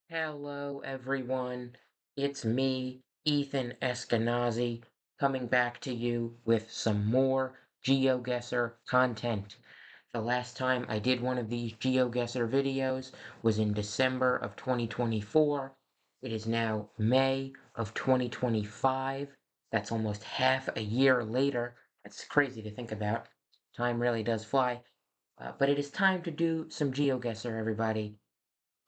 Hello, everyone. It's me, Ethan Eskenazi, coming back to you with some more GeoGuessr content. The last time I did one of these GeoGuessr videos was in December of 2024. It is now May of 2025. That's almost half a year later. That's crazy to think about. Time really does fly. But it is time to do some GeoGuessr, everybody.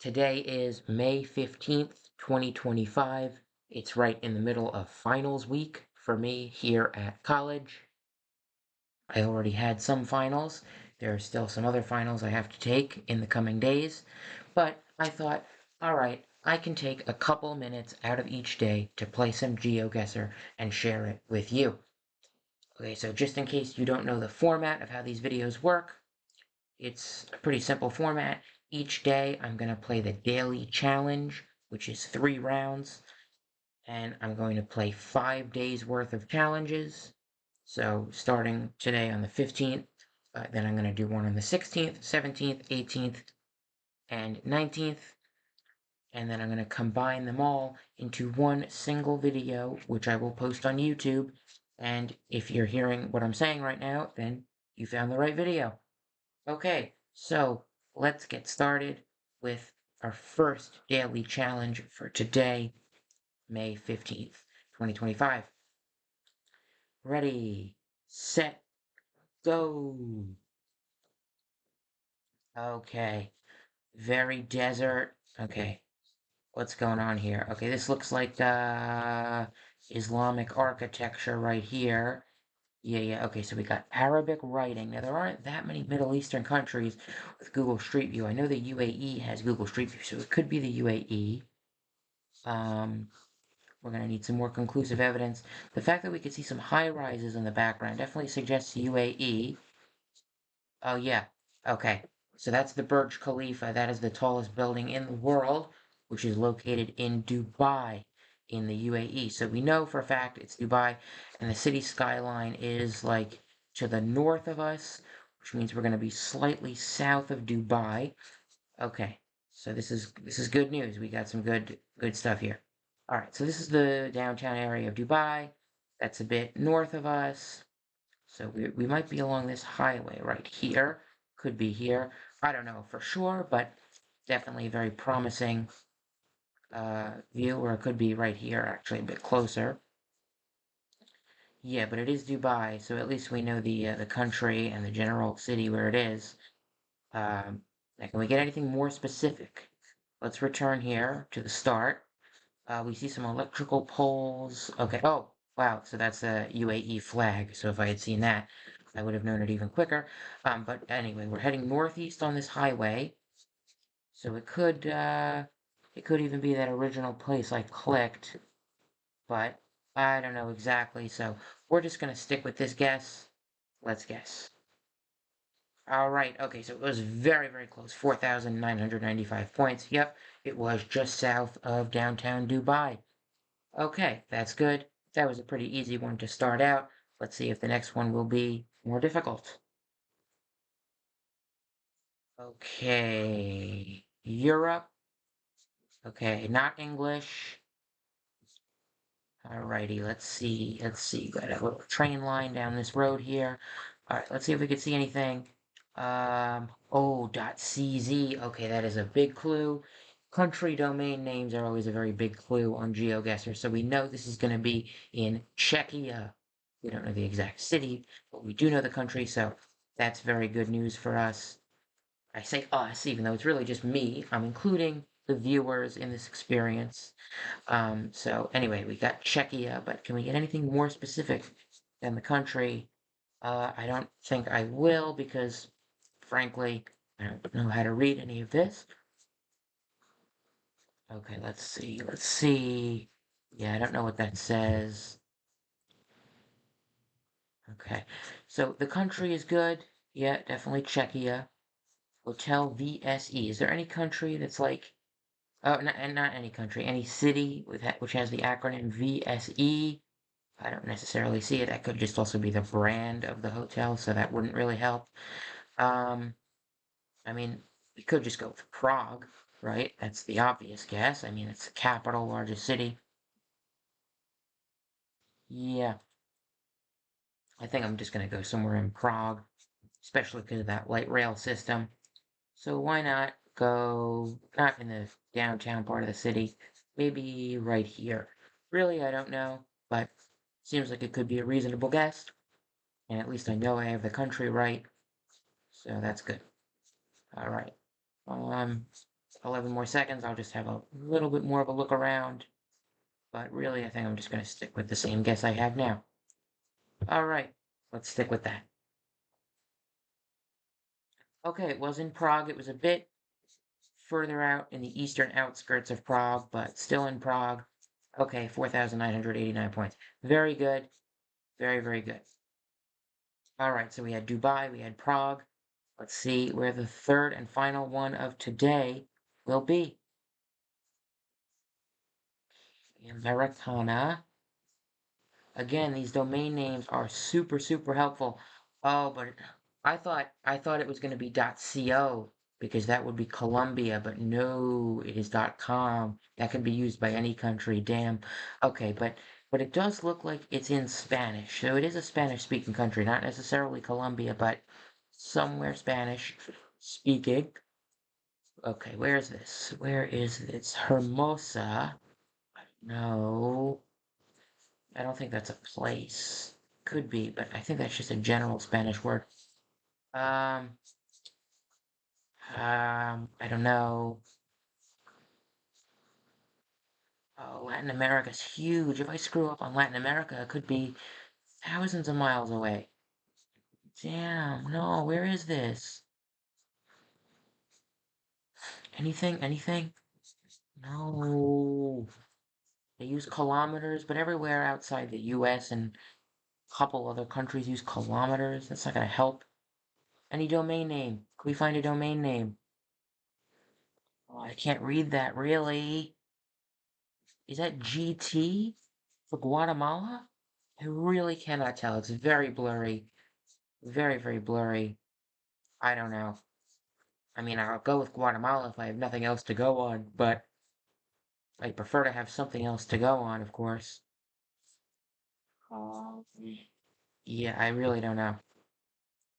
Today is May 15th, 2025. It's right in the middle of finals week for me here at college. I already had some finals. There are still some other finals I have to take in the coming days. But I thought, all right, I can take a couple minutes out of each day to play some GeoGuessr and share it with you. Okay, so just in case you don't know the format of how these videos work, it's a pretty simple format. Each day I'm going to play the daily challenge, which is 3 rounds, and I'm going to play 5 days worth of challenges. So starting today on the 15th, then I'm going to do one on the 16th, 17th, 18th, and 19th. And then I'm going to combine them all into one single video, which I will post on YouTube. And if you're hearing what I'm saying right now, then you found the right video. Okay, so let's get started with our first daily challenge for today, May 15th, 2025. Ready, set, go. Okay, very desert. Okay, what's going on here? Okay, this looks like Islamic architecture right here. Yeah, okay, so we got Arabic writing. Now, there aren't that many Middle Eastern countries with Google Street View. I know the UAE has Google Street View, so it could be the UAE. We're going to need some more conclusive evidence. The fact that we could see some high rises in the background definitely suggests UAE. Oh, yeah, okay. So that's the Burj Khalifa. That is the tallest building in the world, which is located in Dubai in the UAE. So we know for a fact it's Dubai, and the city skyline is like to the north of us, which means we're going to be slightly south of Dubai. Okay, so this is good news. We got some good stuff here. All right, so this is the downtown area of Dubai. That's a bit north of us. So we might be along this highway right here. Could be here. I don't know for sure, but definitely a very promising view, or it could be right here, actually a bit closer. Yeah, but it is Dubai, so at least we know the country and the general city where it is. Now, can we get anything more specific? Let's return here to the start. We see some electrical poles. Okay. Oh, wow. So that's a UAE flag. So if I had seen that, I would have known it even quicker. But anyway, we're heading northeast on this highway. So it could even be that original place I clicked, but I don't know exactly. So we're just gonna stick with this guess. Let's guess. All right. Okay. So it was very close. 4,995 points. Yep. It was just south of downtown Dubai. Okay, that's good. That was a pretty easy one to start out. Let's see if the next one will be more difficult. Okay, Europe. Okay, not English. Alrighty, let's see. Let's see. Got a little train line down this road here. Alright, let's see if we can see anything. .cz. Okay, that is a big clue. Country domain names are always a very big clue on GeoGuessr, so we know this is going to be in Czechia. We don't know the exact city, but we do know the country, so that's very good news for us. I say us, even though it's really just me. I'm including the viewers in this experience. So anyway, we got Czechia, but can we get anything more specific than the country? I don't think I will because, frankly, I don't know how to read any of this. Okay, let's see. Let's see. Yeah, I don't know what that says. Okay, so the country is good. Yeah, definitely Czechia. Hotel VSE. Is there any country that's like, oh, and not any country, any city which has the acronym VSE? I don't necessarily see it. That could just also be the brand of the hotel, so that wouldn't really help. Um, I mean, we could just go with Prague. right? That's the obvious guess. I mean, it's the capital, largest city. Yeah, I think I'm just gonna go somewhere in Prague, especially because of that light rail system. So why not go not in the downtown part of the city, maybe right here. Really, I don't know, but seems like it could be a reasonable guess, and at least I know I have the country right, so that's good. All right. Um, 11 more seconds. I'll just have a little bit more of a look around, but really, I think I'm just going to stick with the same guess I have now. All right, let's stick with that. Okay, it was in Prague. It was a bit further out in the eastern outskirts of Prague, but still in Prague. Okay, 4,989 points. Very good. Very, very good. All right, so we had Dubai, we had Prague. Let's see where the third and final one of today will be. Americana. Again, these domain names are super, super helpful. Oh, but I thought it was going to be .co because that would be Colombia, but no, it is .com. That can be used by any country. Damn. Okay, but it does look like it's in Spanish. So it is a Spanish-speaking country, not necessarily Colombia, but somewhere Spanish speaking. Okay, where is this? Where is this? Hermosa. No. I don't think that's a place. Could be, but I think that's just a general Spanish word. Um, I don't know. Oh, Latin America's huge. If I screw up on Latin America, it could be thousands of miles away. Damn, no, where is this? Anything? Anything? No. They use kilometers, but everywhere outside the US and a couple other countries use kilometers. That's not gonna help. Any domain name? Can we find a domain name? Oh, I can't read that really. Is that GT for Guatemala? I really cannot tell. It's very blurry. Very, very blurry. I don't know. I mean, I'll go with Guatemala if I have nothing else to go on, but I prefer to have something else to go on, of course. Um, yeah, I really don't know.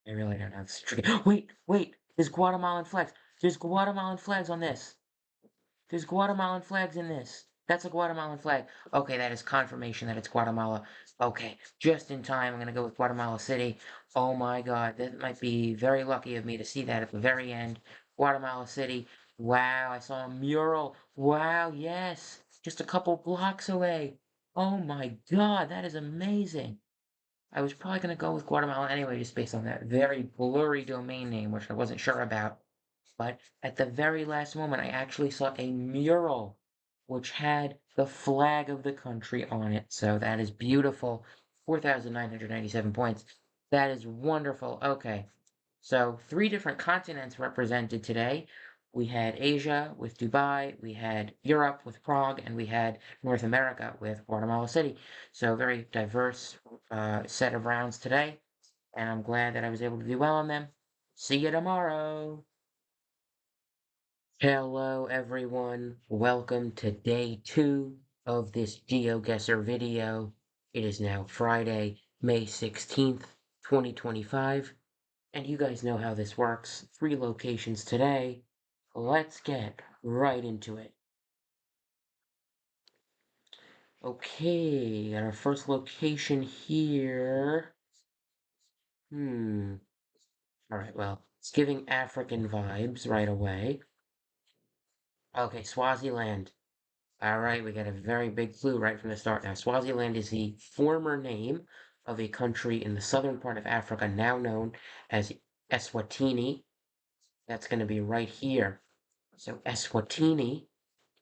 I really don't know. This is tricky. Wait, wait! There's Guatemalan flags. There's Guatemalan flags on this. There's Guatemalan flags in this. That's a Guatemalan flag. Okay, that is confirmation that it's Guatemala. Okay, just in time. I'm gonna go with Guatemala City. Oh my God, that might be very lucky of me to see that at the very end. Guatemala City. Wow, I saw a mural. Wow, yes, just a couple blocks away. Oh my God, that is amazing. I was probably gonna go with Guatemala anyway, just based on that very blurry domain name, which I wasn't sure about. But at the very last moment, I actually saw a mural which had the flag of the country on it. So that is beautiful. 4,997 points. That is wonderful. Okay. So three different continents represented today. We had Asia with Dubai, we had Europe with Prague, and we had North America with Guatemala City. So very diverse set of rounds today, and I'm glad that I was able to do well on them. See you tomorrow. Hello everyone, welcome to day 2 of this GeoGuessr video. It is now Friday, May 16th, 2025, and you guys know how this works. 3 locations today. Let's get right into it. Okay, our first location here. Alright, well, it's giving African vibes right away. Okay, Swaziland. All right, we got a very big clue right from the start. Now, Swaziland is the former name of a country in the southern part of Africa, now known as Eswatini. That's going to be right here. So, Eswatini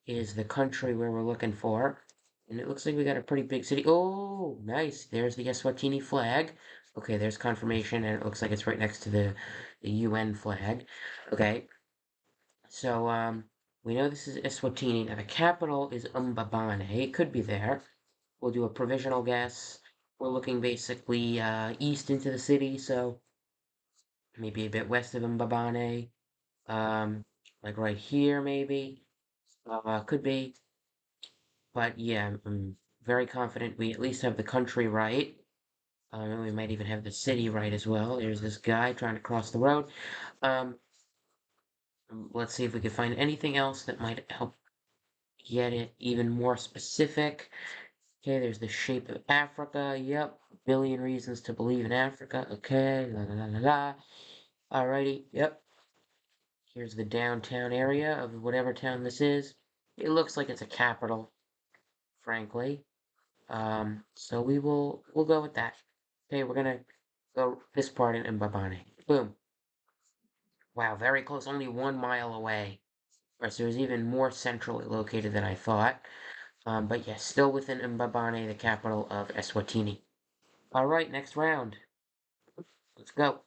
is the country where we're looking for. And it looks like we got a pretty big city. Oh, nice. There's the Eswatini flag. Okay, there's confirmation, and it looks like it's right next to the UN flag. Okay, so, we know this is Eswatini. Now, the capital is Mbabane. It could be there. We'll do a provisional guess. We're looking basically east into the city, so maybe a bit west of Mbabane. Um, like right here, maybe. Could be. But yeah, I'm very confident we at least have the country right. And we might even have the city right as well. There's this guy trying to cross the road. Um, let's see if we can find anything else that might help get it even more specific. Okay, there's the shape of Africa. Yep. Billion reasons to believe in Africa. Okay. La la la la la. Alrighty. Yep. Here's the downtown area of whatever town this is. It looks like it's a capital, frankly. So we'll go with that. Okay, we're gonna go this part in Mbabane. Boom. Wow, very close, only 1 mile away. Right, so it was even more centrally located than I thought. But yes, still within Mbabane, the capital of Eswatini. Alright, next round. Let's go.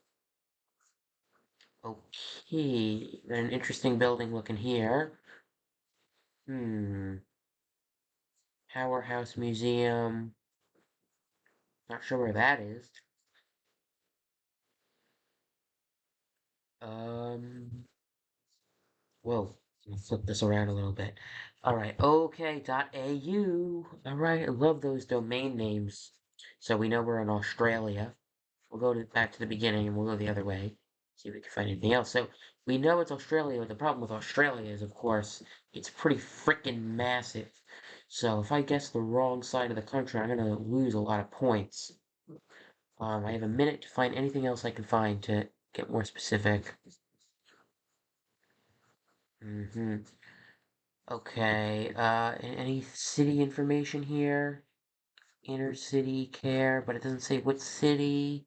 Okay, got an interesting building looking here. Powerhouse Museum. Not sure where that is. Um, Whoa, let's flip this around a little bit. Alright, OK.au. Alright, I love those domain names. So we know we're in Australia. We'll go back to the beginning and we'll go the other way. See if we can find anything else. So we know it's Australia, but the problem with Australia is, of course, it's pretty freaking massive. So if I guess the wrong side of the country, I'm gonna lose a lot of points. I have a minute to find anything else I can find to get more specific. Mm-hmm. Okay, any city information here? Inner city care, but it doesn't say what city.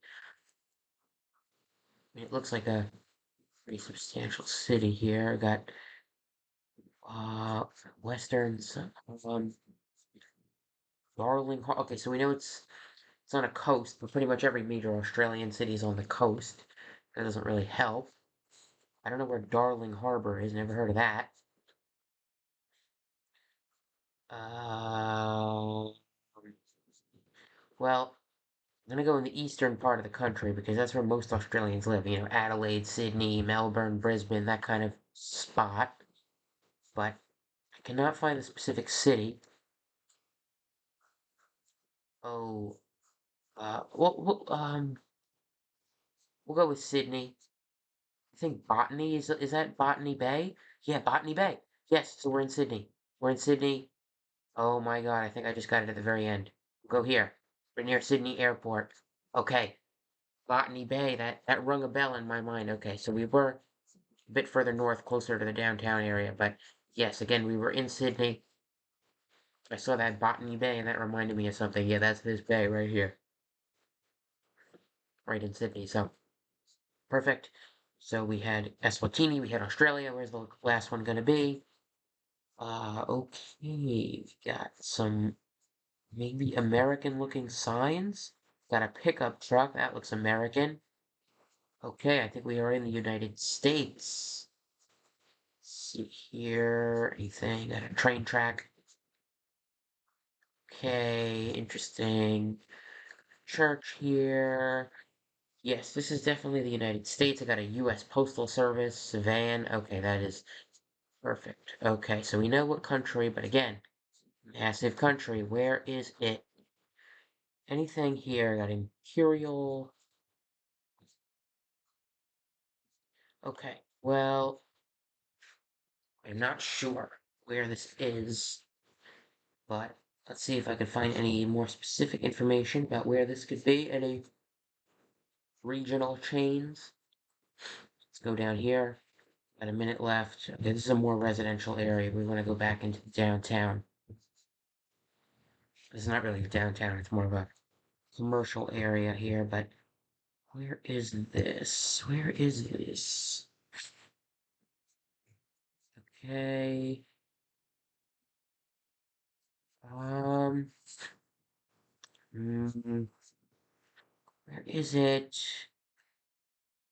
I mean, it looks like a pretty substantial city here. Got, uh, Western, Darling, okay, so we know it's on a coast, but pretty much every major Australian city is on the coast. That doesn't really help. I don't know where Darling Harbor is, never heard of that. Uh, well, I'm gonna go in the eastern part of the country because that's where most Australians live. You know, Adelaide, Sydney, Melbourne, Brisbane, that kind of spot. But I cannot find the specific city. Oh, we'll go with Sydney. I think Botany is that Botany Bay? Yeah, Botany Bay. Yes, so we're in Sydney. We're in Sydney. Oh my God, I think I just got it at the very end. Go here. We're near Sydney Airport. Okay, Botany Bay. That rung a bell in my mind. Okay, so we were a bit further north, closer to the downtown area. But yes, again, we were in Sydney. I saw that Botany Bay, and that reminded me of something. Yeah, that's this bay right here, right in Sydney. So perfect. So we had Eswatini, we had Australia. Where's the last one gonna be? Okay, we got some maybe American-looking signs. Got a pickup truck that looks American. Okay, I think we are in the United States. See here, anything? Got a train track. Okay, interesting. Church here. Yes, this is definitely the United States. I got a U.S. Postal Service van. Okay, that is perfect. Okay, so we know what country, but again, massive country. Where is it? Anything here? Got Imperial. Okay, well, I'm not sure where this is, but let's see if I can find any more specific information about where this could be. Any regional chains? Let's go down here. Got a minute left. Okay, this is a more residential area. We want to go back into downtown. This is not really downtown, it's more of a commercial area here, but where is this? Where is this? Okay. Um, mm, where is it?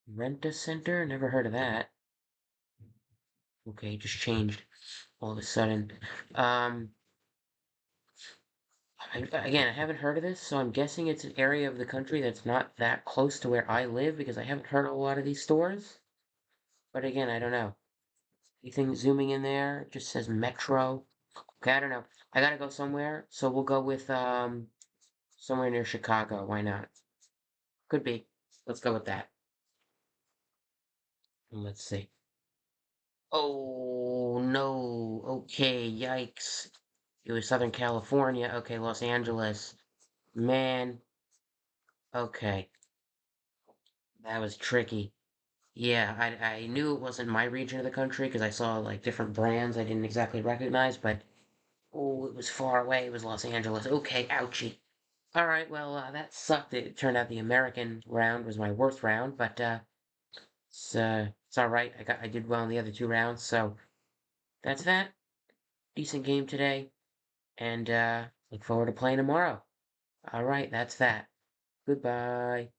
Rent a center? Never heard of that. Okay, just changed all of a sudden. Um, again, I haven't heard of this, so I'm guessing it's an area of the country that's not that close to where I live because I haven't heard of a lot of these stores. But again, I don't know. Anything zooming in there? It just says Metro. Okay, I don't know. I gotta go somewhere, so we'll go with somewhere near Chicago. Why not? Could be. Let's go with that. And let's see. Oh no. Okay, yikes. It was Southern California. Okay, Los Angeles. Man. Okay. That was tricky. Yeah, I knew it wasn't my region of the country because I saw like different brands I didn't exactly recognize, but oh, it was far away. It was Los Angeles. Okay, ouchie. All right, well, that sucked. It turned out the American round was my worst round, but it's all right. I did well in the other two rounds, so that's that. Decent game today, and look forward to playing tomorrow. All right, that's that. Goodbye.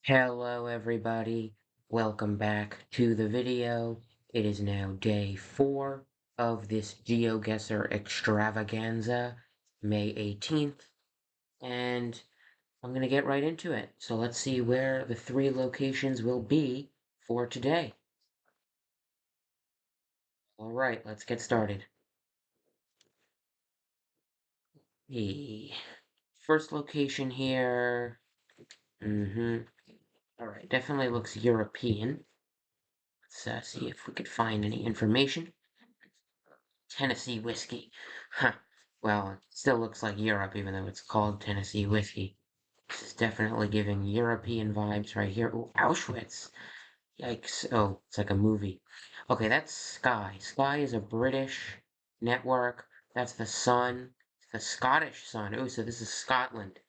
Hello everybody, welcome back to the video. It is now day 4 of this GeoGuessr extravaganza, May 18th, and I'm gonna get right into it. So let's see where the 3 locations will be for today. Alright, let's get started. The first location here, alright, definitely looks European. Let's see if we could find any information. Tennessee whiskey. Huh. Well, it still looks like Europe, even though it's called Tennessee whiskey. This is definitely giving European vibes right here. Oh, Auschwitz. Yikes. Oh, it's like a movie. Okay, that's Sky. Sky is a British network. That's the Sun. The Scottish Sun. Oh, so this is Scotland.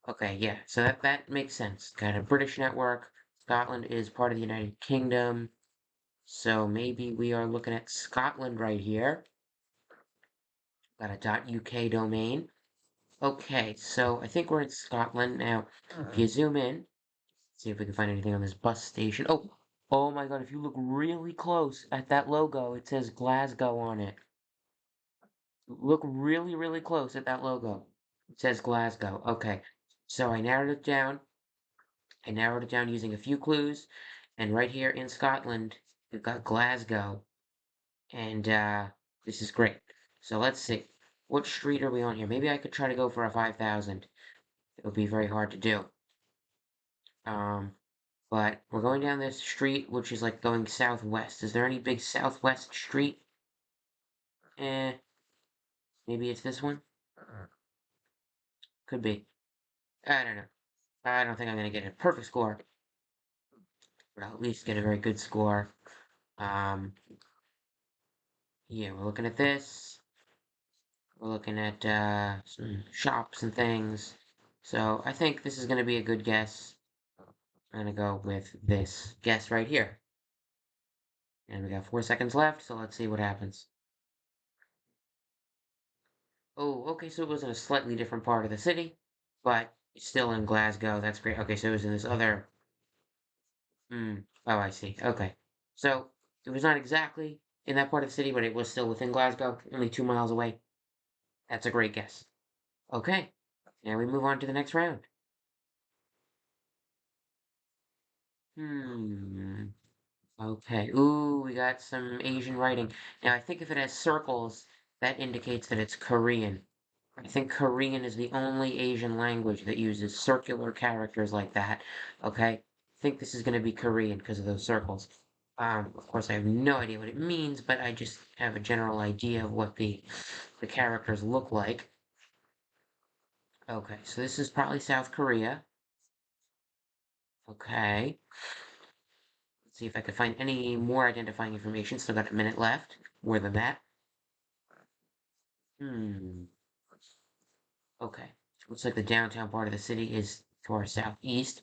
Okay, yeah. So that makes sense. Got a British network. Scotland is part of the United Kingdom. So maybe we are looking at Scotland right here. Got a .uk domain. Okay, so I think we're in Scotland now. If you zoom in, see if we can find anything on this bus station. Oh, oh my God! If you look really close at that logo, it says Glasgow on it. Look really, really close at that logo. It says Glasgow. Okay, so I narrowed it down. I narrowed it down using a few clues, and right here in Scotland, we've got Glasgow, and this is great. So let's see. What street are we on here? Maybe I could try to go for a 5,000. It would be very hard to do. Um, but we're going down this street, which is like going southwest. Is there any big southwest street? Eh, maybe it's this one? Could be. I don't know. I don't think I'm gonna get a perfect score, but I'll at least get a very good score. Um, yeah, we're looking at this. We're looking at some shops and things. So I think this is gonna be a good guess. I'm gonna go with this guess right here. And we got 4 seconds left, so let's see what happens. Oh, okay, so it was in a slightly different part of the city, but it's still in Glasgow. That's great. Okay, so it was in this other. Oh, I see. Okay. So it was not exactly in that part of the city, but it was still within Glasgow, only 2 miles away. That's a great guess. Okay, now we move on to the next round. Hmm. Okay. Ooh, we got some Asian writing. Now, I think if it has circles, that indicates that it's Korean. I think Korean is the only Asian language that uses circular characters like that. Okay? I think this is going to be Korean because of those circles. Of course, I have no idea what it means, but I just have a general idea of what the characters look like. Okay, so this is probably South Korea. Okay. Let's see if I can find any more identifying information. Still got a minute left. More than that. Hmm. Okay. Looks like the downtown part of the city is to our southeast.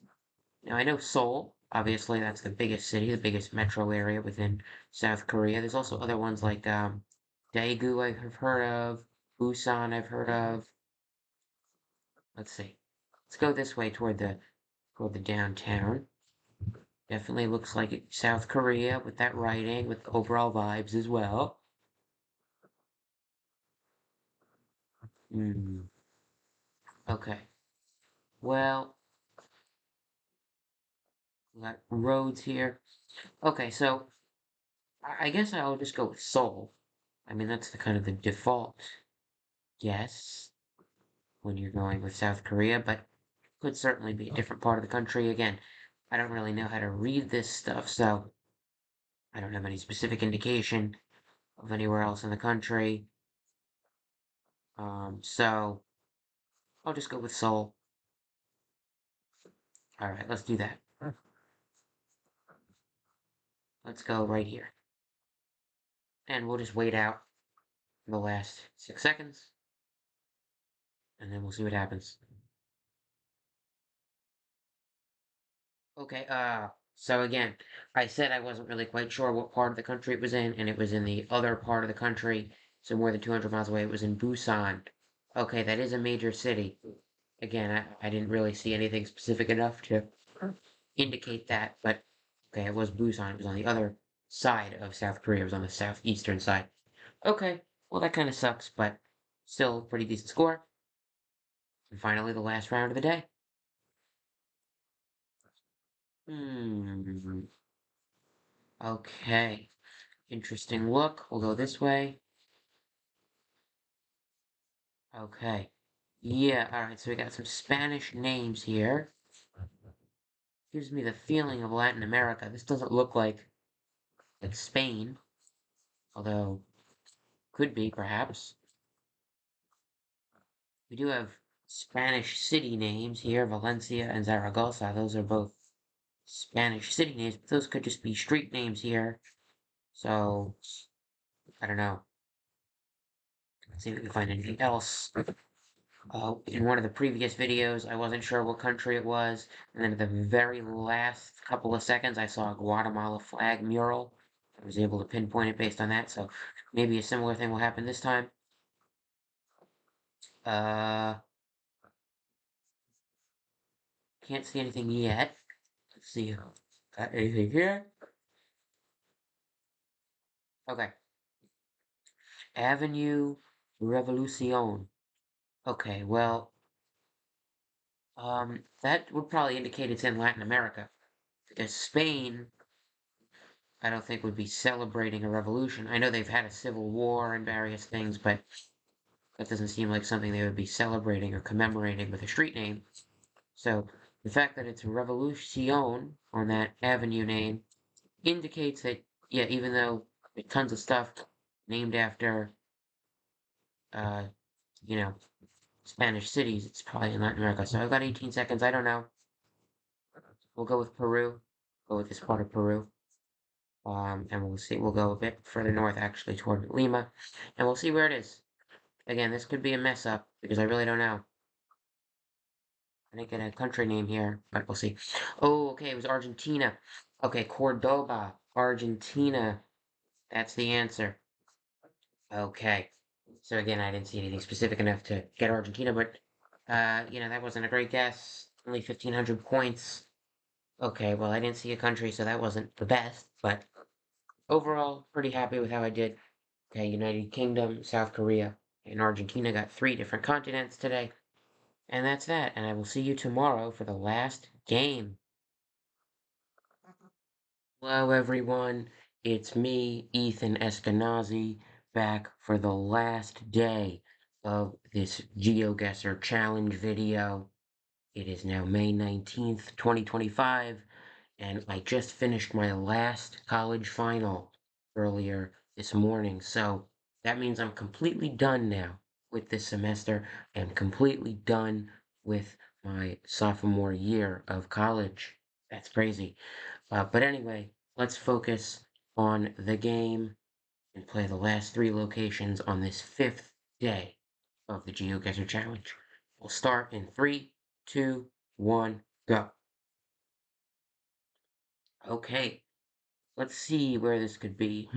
Now, I know Seoul, obviously, that's the biggest city, the biggest metro area within South Korea. There's also other ones like Daegu, I've heard of, Busan, I've heard of. Let's see. Let's go this way toward the downtown. Definitely looks like South Korea with that writing, with the overall vibes as well. Hmm. Okay. Well, we got roads here. Okay, so I guess I'll just go with Seoul. I mean, that's the kind of the default guess when you're going with South Korea, but could certainly be a different part of the country. Again, I don't really know how to read this stuff, so I don't have any specific indication of anywhere else in the country. So I'll just go with Seoul. All right, let's do that. Let's go right here. And we'll just wait out the last 6 seconds, and then we'll see what happens. Okay, so again, I said I wasn't really quite sure what part of the country it was in, and it was in the other part of the country, so more than 200 miles away. It was in Busan. Okay, that is a major city. Again, I didn't really see anything specific enough to indicate that, but okay, it was Busan. It was on the other side of South Korea. It was on the southeastern side. Okay, well that kind of sucks, but still pretty decent score. And finally, the last round of the day. Hmm. Okay. Interesting look. We'll go this way. Okay. Yeah, alright, so we got some Spanish names here. Gives me the feeling of Latin America. This doesn't look like Spain, although could be perhaps. We do have Spanish city names here, Valencia and Zaragoza. Those are both Spanish city names, but those could just be street names here. So, I don't know. Let's see if we can find anything else. In one of the previous videos, I wasn't sure what country it was, and then at the very last couple of seconds, I saw a Guatemala flag mural. I was able to pinpoint it based on that, so maybe a similar thing will happen this time. Uh, can't see anything yet. Let's see. Got anything here? Okay. Avenue Revolucion. Okay, well, that would probably indicate it's in Latin America. Because Spain, I don't think would be celebrating a revolution. I know they've had a civil war and various things, but that doesn't seem like something they would be celebrating or commemorating with a street name. So the fact that it's Revolucion on that avenue name indicates that, yeah, even though there's tons of stuff named after, uh, you know, Spanish cities, it's probably in Latin America. So I've got 18 seconds. I don't know. We'll go with Peru. Go with this part of Peru. And we'll see. We'll go a bit further north, actually, toward Lima, and we'll see where it is. Again, this could be a mess up because I really don't know. I didn't get a country name here, but we'll see. Oh, okay, it was Argentina. Okay, Cordoba, Argentina. That's the answer. Okay. So again, I didn't see anything specific enough to get Argentina, but that wasn't a great guess. Only 1,500 points. Okay, well, I didn't see a country, so that wasn't the best, but overall, pretty happy with how I did. Okay, United Kingdom, South Korea, and Argentina got 3 different continents today. And that's that, and I will see you tomorrow for the last game. Hello, everyone. It's me, Ethan Eskenazi, back for the last day of this GeoGuessr challenge video. It is now May 19th, 2025, and I just finished my last college final earlier this morning, so that means I'm completely done now with this semester. I am completely done with my sophomore year of college. That's crazy. But anyway, let's focus on the game and play the last 3 locations on this 5th day of the GeoGuessr Challenge. We'll start in 3, 2, 1, go. Okay, let's see where this could be.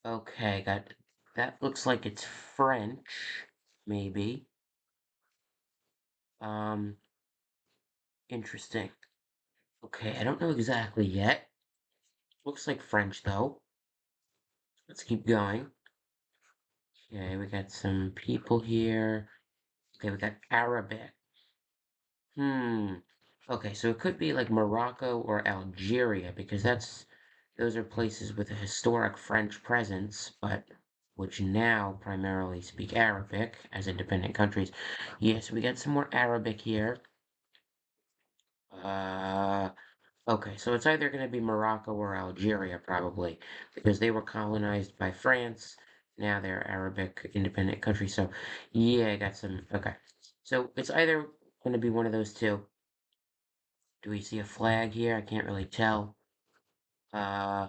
Okay, that looks like it's French, maybe. Um, interesting. Okay, I don't know exactly yet. Looks like French though. Let's keep going. Okay, we got some people here. Okay, we got Arabic. Hmm. Okay, so it could be like Morocco or Algeria because those are places with a historic French presence, but which now primarily speak Arabic as independent countries. Yes, we got some more Arabic here. Uh, okay, so it's either going to be Morocco or Algeria probably because they were colonized by France. Now they're Arabic independent countries. So yeah, I got some. Okay, so it's either going to be one of those two. Do we see a flag here? I can't really tell. Uh,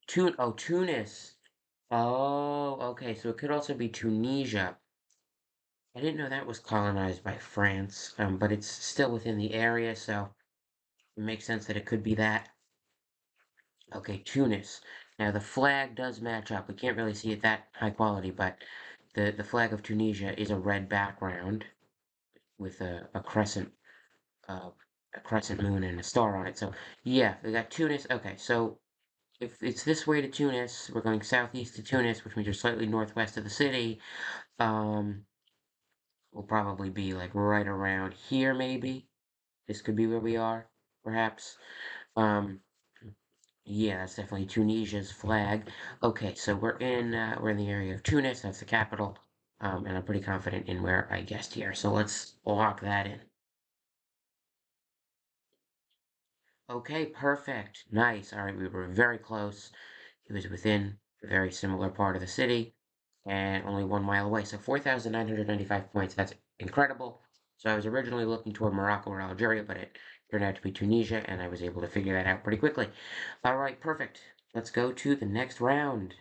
Tunis. Oh, okay, so it could also be Tunisia. I didn't know that was colonized by France, but it's still within the area, so it makes sense that it could be that. Okay, Tunis. Now the flag does match up. We can't really see it that high quality, but the flag of Tunisia is a red background with a crescent a crescent moon and a star on it. So yeah, we got Tunis. Okay, so if it's this way to Tunis, we're going southeast to Tunis, which means you're slightly northwest of the city. Um, we'll probably be like right around here, maybe. This could be where we are, perhaps. Um, yeah, that's definitely Tunisia's flag. Okay, so we're in the area of Tunis. That's the capital. And I'm pretty confident in where I guessed here. So let's lock that in. Okay, perfect. Nice. All right, we were very close. It was within a very similar part of the city and only 1 mile away. So 4,995 points. That's incredible. So I was originally looking toward Morocco or Algeria, but it turned out to be Tunisia, and I was able to figure that out pretty quickly. All right, perfect. Let's go to the next round.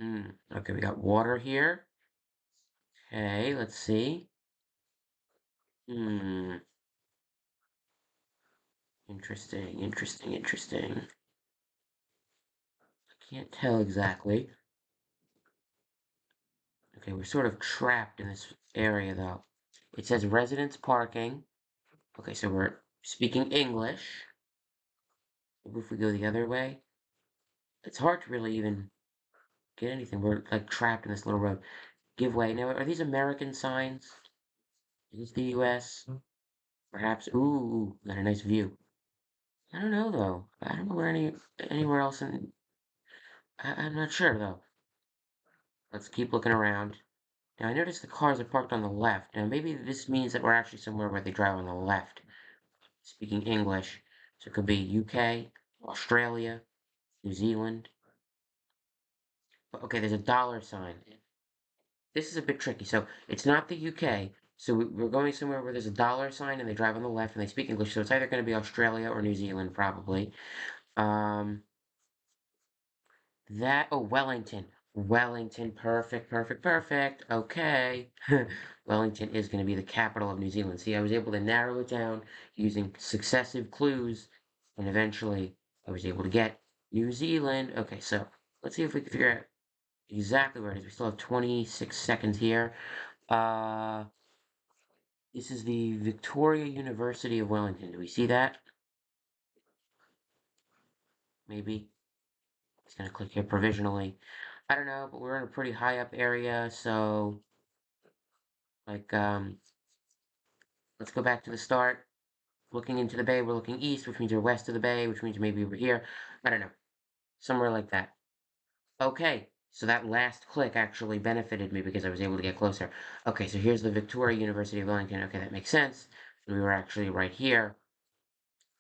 Okay, we got water here. Okay, let's see. Hmm, interesting, interesting, interesting. I can't tell exactly. Okay, we're sort of trapped in this area though. It says residence parking. Okay, so we're speaking English. Maybe if we go the other way, it's hard to really even get anything. We're like trapped in this little road. Give way. Now, are these American signs? Is this the US? Perhaps. Ooh, got a nice view. I don't know though. I don't know where anywhere else in. I'm not sure though. Let's keep looking around. Now I noticed the cars are parked on the left. Now maybe this means that we're actually somewhere where they drive on the left. Speaking English. So it could be UK, Australia, New Zealand. But okay, there's a dollar sign. This is a bit tricky. So it's not the UK. So we're going somewhere where there's a dollar sign and they drive on the left and they speak English. So it's either going to be Australia or New Zealand, probably. Um, oh, Wellington. Wellington, perfect, perfect, perfect. Okay. Wellington is going to be the capital of New Zealand. See, I was able to narrow it down using successive clues, and eventually I was able to get New Zealand. Okay, so let's see if we can figure out exactly where it is. We still have 26 seconds here. Uh, this is the Victoria University of Wellington. Do we see that? Maybe. It's going to click here provisionally. I don't know, but we're in a pretty high up area, so like let's go back to the start. Looking into the bay, we're looking east, which means we're west of the bay, which means maybe we're here. I don't know. Somewhere like that. Okay, so that last click actually benefited me because I was able to get closer. Okay, so here's the Victoria University of Wellington. Okay, that makes sense. We were actually right here.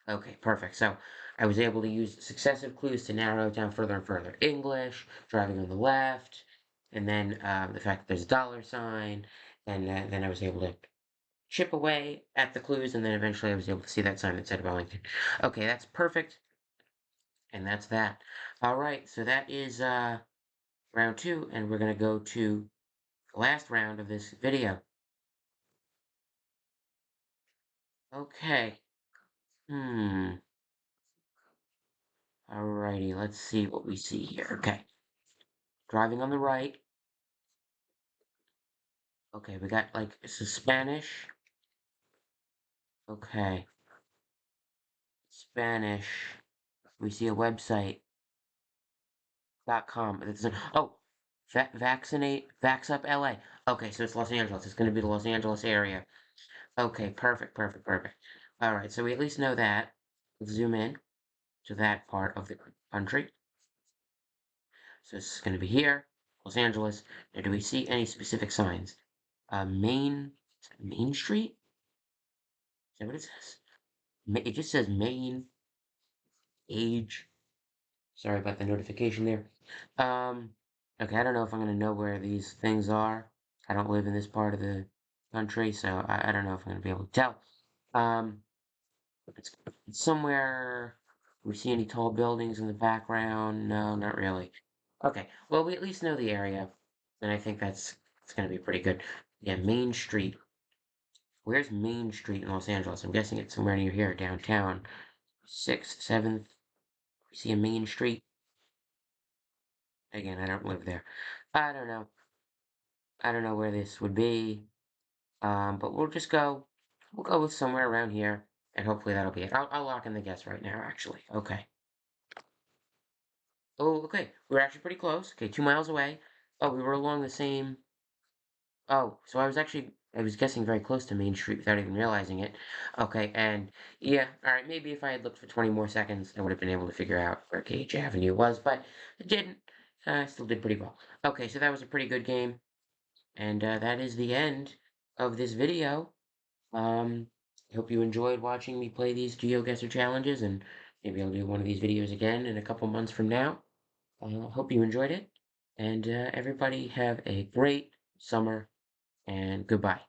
Okay, perfect. So I was able to use successive clues to narrow it down further and further. English, driving on the left, and then the fact that there's a dollar sign, and then I was able to chip away at the clues, and then eventually I was able to see that sign that said Wellington. Okay, that's perfect, and that's that. All right, so that is round two, and we're gonna go to the last round of this video. Okay. Hmm. Alrighty, let's see what we see here. Okay. Driving on the right. Okay, we got like this is Spanish. Okay. Spanish. We see a website.com. Oh, vaccinate, Vax Up LA. Okay, so it's Los Angeles. It's going to be the Los Angeles area. Okay, perfect, perfect, perfect. All right, so we at least know that. Let's zoom in to that part of the country. So it's going to be here, Los Angeles. Now, do we see any specific signs? Main Street? Is that what it says? It just says Main, age. Sorry about the notification there. Um, okay, I don't know if I'm going to know where these things are. I don't live in this part of the country, so I don't know if I'm going to be able to tell. Um, it's, it's somewhere. We see any tall buildings in the background? No, not really. Okay, well, we at least know the area, and I think that's it's going to be pretty good. Yeah, Main Street. Where's Main Street in Los Angeles? I'm guessing it's somewhere near here, downtown. 6th, 7th. We see a Main Street. Again, I don't live there. I don't know. I don't know where this would be. But we'll go with somewhere around here, and hopefully that'll be it. I'll lock in the guess right now, actually. Okay. Oh, okay. We're actually pretty close. Okay, 2 miles away. Oh, we were along the same. Oh, so I was guessing very close to Main Street without even realizing it. Okay, and yeah, all right, maybe if I had looked for 20 more seconds, I would have been able to figure out where Gage Avenue was, but I didn't. I still did pretty well. Okay, so that was a pretty good game, and that is the end of this video. I hope you enjoyed watching me play these GeoGuessr challenges, and maybe I'll do one of these videos again in a couple months from now. Hope you enjoyed it, and everybody have a great summer, and goodbye.